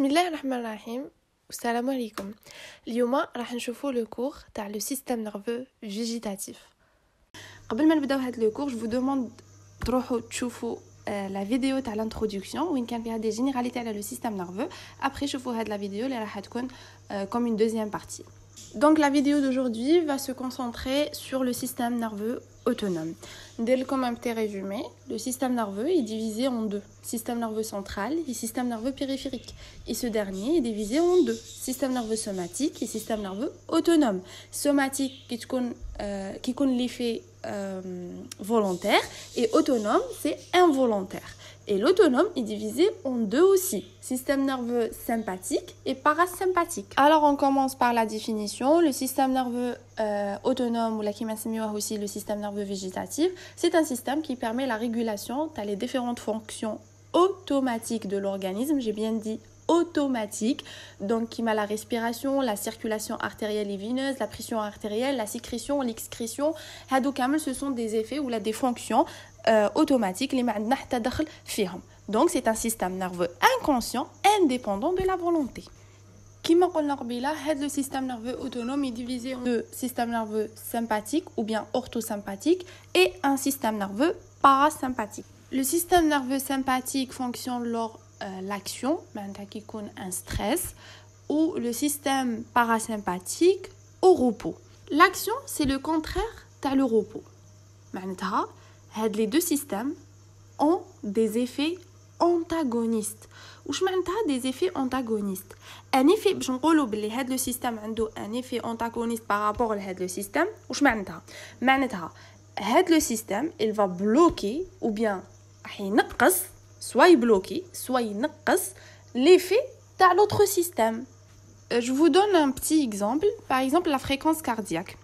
بسم الله الرحمن الرحيم والسلام عليكم. اليوم راح نشوفوا لو كور تاع لو سيستم نيرفو فيجيتاتيف. قبل ما نبداو هاد لو كور جو فو دوموند تروحوا تشوفوا لا فيديو تاع الانتروداكسيون وين كان فيها دي جينيراليتي على لو سيستم نيرفو. ابري شوفوا هاد لا فيديو اللي راح تكون comme une deuxième partie. Donc la vidéo d'aujourd'hui va se concentrer sur le système nerveux autonome. Dès comme un petit résumé, le système nerveux est divisé en deux. Système nerveux central et système nerveux périphérique. Et ce dernier est divisé en deux. Système nerveux somatique et système nerveux autonome. Somatique qui connaît l'effet volontaire et autonome c'est involontaire. Et l'autonome est divisé en deux aussi, système nerveux sympathique et parasympathique. Alors on commence par la définition. Le système nerveux autonome, ou la qui aussi le système nerveux végétatif, c'est un système qui permet la régulation dans les différentes fonctions automatiques de l'organisme. J'ai bien dit automatique, donc qui met la respiration, la circulation artérielle et veineuse, la pression artérielle, la sécrétion, l'excrétion. Ce sont des effets ou des fonctions automatiques. Donc c'est un système nerveux inconscient, indépendant de la volonté. Comme on l'a dit, le système nerveux autonome est divisé en deux systèmes nerveux sympathiques ou bien orthosympathiques et un système nerveux parasympathique. Le système nerveux sympathique fonctionne lors l'action, qui connaît un stress, ou le système parasympathique au repos. L'action, c'est le contraire de le repos. Les deux systèmes ont des effets antagonistes. Ou des effets antagonistes. Un effet, le système a un effet antagoniste par rapport à le système. Le système, il va bloquer ou bien soit bloqué, soit l'effet de l'autre système. Je vous donne un petit exemple. Par exemple, la fréquence cardiaque.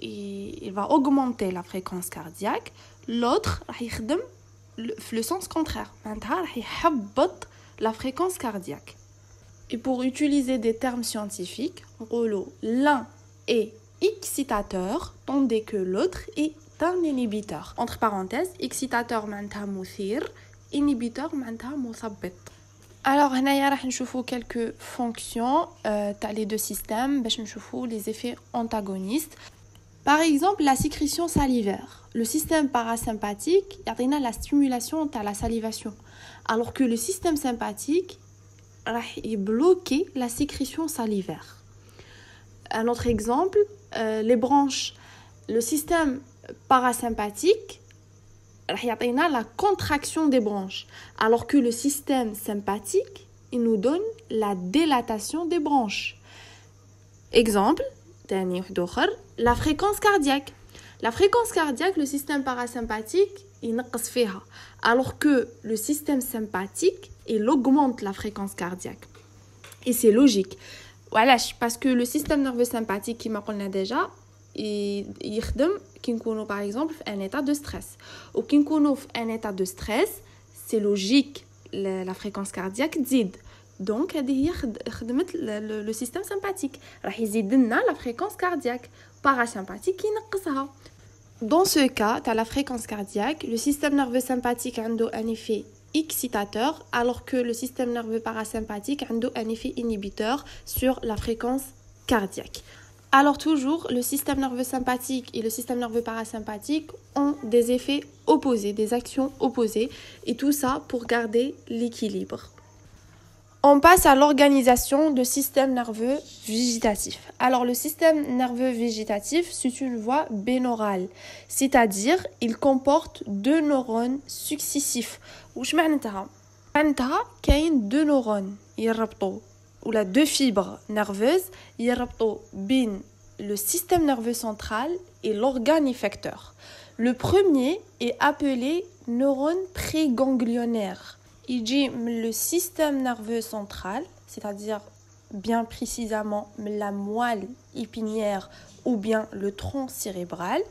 Il va augmenter la fréquence cardiaque. L'autre va faire le sens contraire. La fréquence cardiaque. Et pour utiliser des termes scientifiques, l'un est excitateur, tandis que l'autre est un inhibiteur. Entre parenthèses, excitateur معناتها مثير, inhibiteur معناتها مثبط. Alors هنايا راح نشوفوا quelques fonctions تاع les deux systèmes باش نشوفوا les effets antagonistes. Par exemple, la sécrétion salivaire. Le système parasympathique يعطينا la stimulation تاع la salivation, alors que le système sympathique راح bloquer la sécrétion salivaire. Un autre exemple, les branches. Le système parasympathique a la contraction des branches, alors que le système sympathique il nous donne la dilatation des branches. Exemple, la fréquence cardiaque. La fréquence cardiaque, le système parasympathique il نقص فيها, alors que le système sympathique il augmente la fréquence cardiaque. Et c'est logique. Voilà, parce que le système nerveux sympathique, qui m'a dit déjà, il يخدم par exemple en état de stress. Ou qui en état de stress, c'est logique la fréquence cardiaque تزيد. Donc هذه خدمت le système sympathique. راح يزيد لنا la fréquence cardiaque. Parasympathique ينقصها. Dans ce cas, tu as la fréquence cardiaque, le système nerveux sympathique a un effet excitateur, alors que le système nerveux parasympathique a un effet inhibiteur sur la fréquence cardiaque. Alors toujours, le système nerveux sympathique et le système nerveux parasympathique ont des effets opposés, des actions opposées, et tout ça pour garder l'équilibre. On passe à l'organisation du système nerveux végétatif. Alors le système nerveux végétatif, c'est une voie binaurale, c'est-à-dire il comporte deux neurones successifs. واش معناتها كاين deux neurones يربطوا ولا deux fibres nerveuses يربطوا بين le système nerveux central et l'organe effecteur. Le premier est appelé neurone préganglionnaire. Il dit le système nerveux central, c'est-à-dire bien précisément la moelle épinière ou bien le tronc cérébral,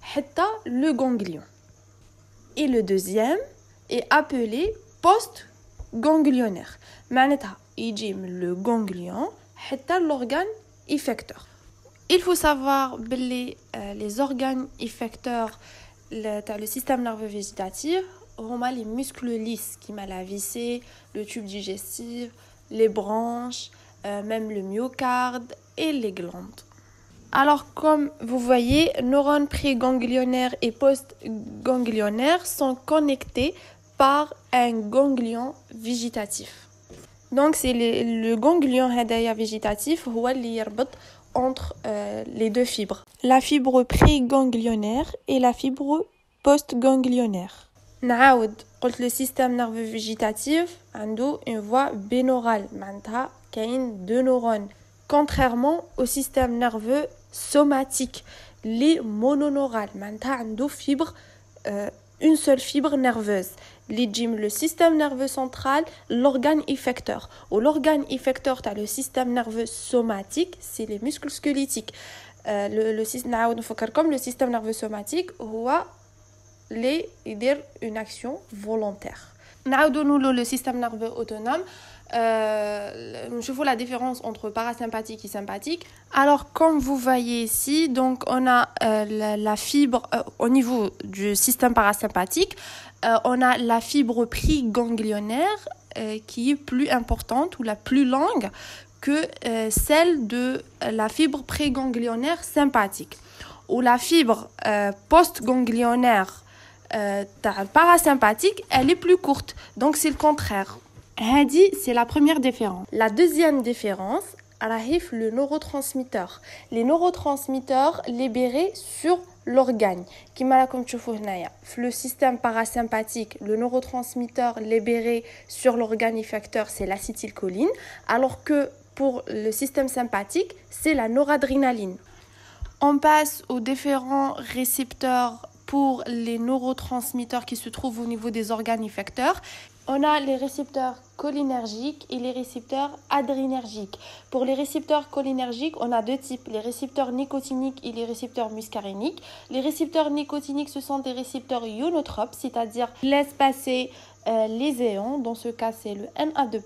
حتى le ganglion. Et le deuxième est appelé post-ganglionnaire. معناتها يجي من le ganglion حتى l'organe effecteur. Il faut savoir que les organes effecteurs le système nerveux végétatif هما les muscles lisses qui m'a la vessie, le tube digestif, les branches, même le myocarde et les glandes. Alors comme vous voyez, neurones préganglionnaires et postganglionnaires sont connectés par un ganglion végétatif. Donc c'est le ganglion هدايا végétatif هو اللي يربط entre les deux fibres. La fibre préganglionnaire et la fibre postganglionnaire. نعاود قلت le système nerveux végétatif عنده une voie binaurale معناتها كاين deux neurones. Contrairement au système nerveux somatique, les mononeurales معناتها عنده fibre une seule fibre nerveuse. Le système nerveux central, l'organe effecteur. Ou l'organe effecteur, tu as le système nerveux somatique, c'est les muscles squelettiques. Comme le système nerveux somatique, il une action volontaire. Le système nerveux autonome. Je vois la différence entre parasympathique et sympathique. Alors comme vous voyez ici, donc on a la fibre au niveau du système parasympathique, on a la fibre préganglionnaire qui est plus importante ou la plus longue que celle de la fibre préganglionnaire sympathique. Ou la fibre postganglionnaire parasympathique, elle est plus courte. Donc c'est le contraire. Hadi, c'est la première différence. La deuxième différence, le neurotransmetteur. Les neurotransmetteurs libérés sur l'organe. Comme tu vois, le système parasympathique, le neurotransmetteur libéré sur l'organe effecteur, c'est l'acétylcholine, alors que pour le système sympathique, c'est la noradrénaline. On passe aux différents récepteurs pour les neurotransmetteurs qui se trouvent au niveau des organes effecteurs. On a les récepteurs cholinergiques et les récepteurs adrénergiques. Pour les récepteurs cholinergiques, on a deux types, les récepteurs nicotiniques et les récepteurs muscaréniques. Les récepteurs nicotiniques, ce sont des récepteurs ionotropes, c'est-à-dire qui laissent passer les ions, dans ce cas c'est le Na2+.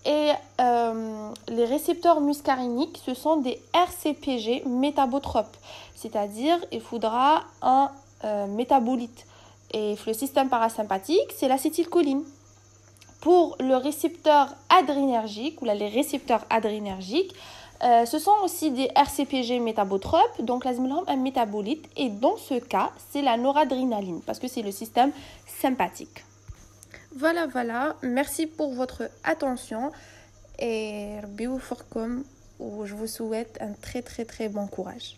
Et les récepteurs muscaréniques, ce sont des RCPG métabotropes, c'est-à-dire il faudra un métabolite. Et le système parasympathique, c'est l'acétylcholine. Pour le récepteur adrénergique, ou les récepteurs adrénergiques, ce sont aussi des RCPG métabotropes, donc là, un métabolite. Et dans ce cas, c'est la noradrénaline, parce que c'est le système sympathique. Voilà. Merci pour votre attention. Et je vous souhaite un très bon courage.